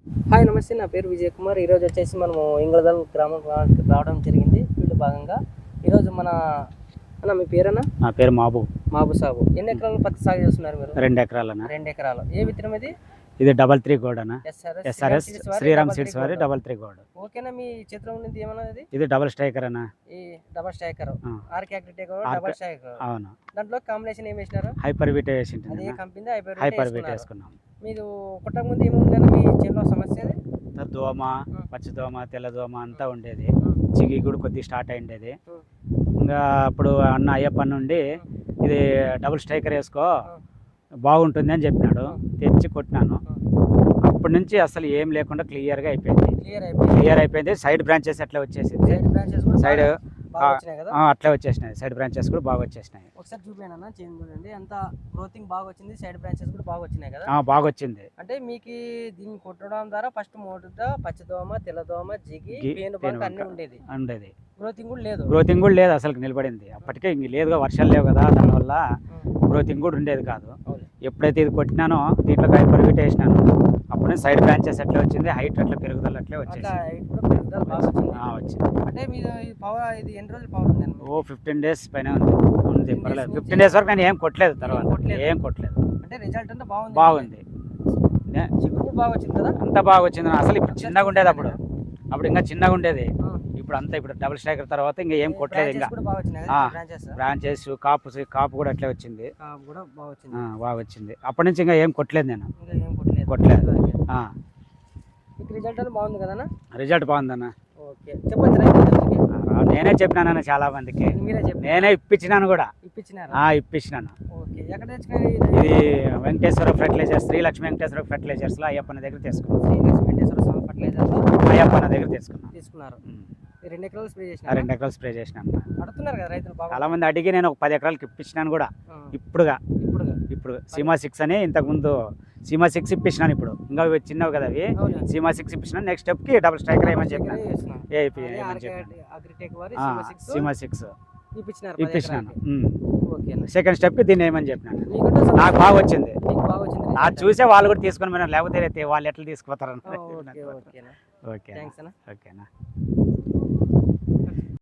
Hi నమస్తే, నా పేరు విజయ్ కుమార్. ఈరోజు వచ్చేసి మనము ఇంగ్లదల్ గ్రామం రావడం జరిగింది ఫీల్డ్ భాగంగా. ఈరోజు అన్న మీ పేరన్నా? నా పేరు మాబు సాబు. ఎన్ని ఎకరాలు పత్తి సాగు చేస్తున్నారు మీరు? 2 ఎకరాలన్నా. 2 ఎకరాలు. ఏ విత్తనం ఇది? ఇది 33 గోడ్ అన్న. ఎస్ఆర్ఎస్ శ్రీరామ్ సీడ్స్ వారి 33 గోడ్. ఓకేనా? మీ చేతిలో ఉన్నది ఏమన్నా? ఇది డబుల్ స్ట్రైకర్ అన్న. ఈ double striker, arc agritech double striker. అవును. దాంట్లో కాంబినేషన్ ఏం వేసినారు? హైపర్ వీట్ వేసి అదే కంపెనీ హైపర్ వీట్ వేసుకున్నాం. మీరు కొట్టక ముందు ఏముందన్న మీ చేతిలో సమస్య? దోమ, పచ్చి దోమ, తెల్ల దోమ అంతా ఉండేది. చిగి కూడా కొద్దిగా స్టార్ట్ అయిండేది. ఇంకా అప్పుడు అన్న అయ్యప్ప నుండి ఇది డబుల్ స్ట్రైకర్ వేసుకో బాగుంటుంది అని చెప్పినాడు. తెచ్చి కొట్టినాను. అప్పటి నుంచి అసలు ఏం లేకుండా క్లియర్ అయిపోయింది. సైడ్ బ్రాంచెస్ అట్లా వచ్చేసింది. సైడ్ అట్లా వచ్చేసినాయి. సైడ్ బ్రాంచెస్ కూడా బాగా వచ్చేసినాయి. ఒకసారి చూపించండి, చేంజ్ చూడండి. అంత గ్రోతింగ్ బాగా వచ్చింది. సైడ్ బ్రాంచెస్ కూడా బాగా వచ్చినాయి కదా? బాగా వచ్చింది. అంటే మీకు దీన్ని కొట్టడం ద్వారా ఫస్ట్ మొదట పచ్చదోమ, తెల్లదోమ, జిగి, పేను అన్ని ఉండేది. గ్రోతింగ్ కూడా లేదు అసలు నిలబడింది. అప్పటికే ఇంక లేదుగా, వర్షాలు లేవు కదా, దానివల్ల గ్రోతింగ్ కూడా ఉండేది కాదు. ఎప్పుడైతే ఇది కొట్టినానో దీంట్లో హైపర్ వీట్ వేసినాను, అప్పుడే సైడ్ బ్రాంచెస్ అట్లా వచ్చింది. హైట్ అట్లా పెరుగుదల అట్లే వచ్చింది. అంటే మీరు ఇది ఎన్ని రోజులు పవర్ ఉంది? 15 days పైన ఉంది. పర్లేదు. 15 days వరకు నేను ఏం కొట్టలేదు. తర్వాత ఏం కొట్టలేదు. అంటే రిజల్ట్ అంతా బాగుంది. చిగురు బాగా వచ్చింది కదా? అంతా బాగా వచ్చింది. అసలు ఇప్పుడు చిన్నగా ఉండేది, అప్పుడు ఇంకా చిన్నగా ఉండేది. ఇప్పుడు డబుల్ స్ట్రైకర్ తర్వాత ఇంకా ఏం కొట్టలేదు. ఇంకా బ్రాంచెస్ కాపు కూడా అట్లే వచ్చింది. బాగా వచ్చింది. అప్పటి నుంచి ఇంకా ఏం కొట్టలేదు. నేను కొట్టలేదు. రిజల్ట్ బాగుంది కదా? రిజల్ట్ బాగుందన్న. చెప్పచ్చు. నేనే చెప్పినాను చాలా మందికి. నేనే ఇప్పించినాను కూడా. ఇప్పించినాను. ఇది వెంకటేశ్వర ఫెర్టిలైజర్స్, శ్రీలక్ష్మి వెంకటేశ్వర ఫెర్టిలైజర్స్ లో అయ్యప్పన దగ్గర తీసుకున్నారు. 2 ఎకరాలు స్ప్రే చేసినాను. అడుగుతున్నారు కదా రైతులు, చాలా మంది అడిగి నేను ఒక 10 ఎకరాలకు ఇప్పించినాను కూడా. ఇప్పుడు సీమా 6 అని, ఇంతకు ముందు సీమా 6 ఇప్పించినాను. ఇప్పుడు ఇంకా చిన్నవి కదా అవి. సీమా 6 ఇప్పించినాను. నెక్స్ట్ స్టెప్ కి డబుల్ స్ట్రైకర్ ఏమని చెప్పినాను. సీమా 6 ఇప్పించినాను. సెకండ్ స్టెప్ కి దీన్ని ఏమని చెప్పినాను. నాకు బాగా వచ్చింది. నాకు చూసే వాళ్ళు కూడా తీసుకొని పోయినారు. లేకపోతే వాళ్ళు ఎట్లా తీసుకుపోతారు. ఓకేనా.